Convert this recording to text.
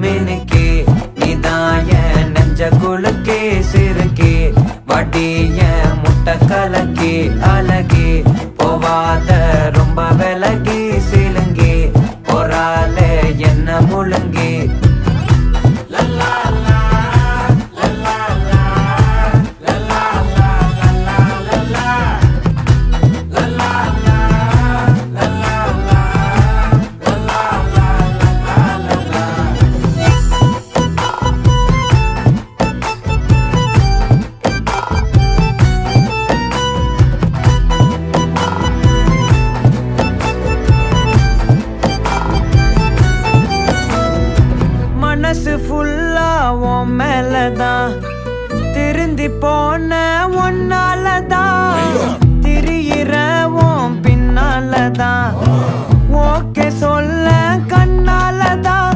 மினுக்கே நீதாய நெஞ்ச குலுக்கே சிறுக்கே வடிய முட்டை கலக்கே அழகே போவாத ரொம்ப விலகி சிலுங்கி பொறால என்ன முழுங்கி மனசு ஃபுல்லா உன் மேலதான் திருந்தி போன ஒன்னாலதான் திரியிற உன் பின்னாலதான் ஓகே சொல்ல கண்ணாலதான்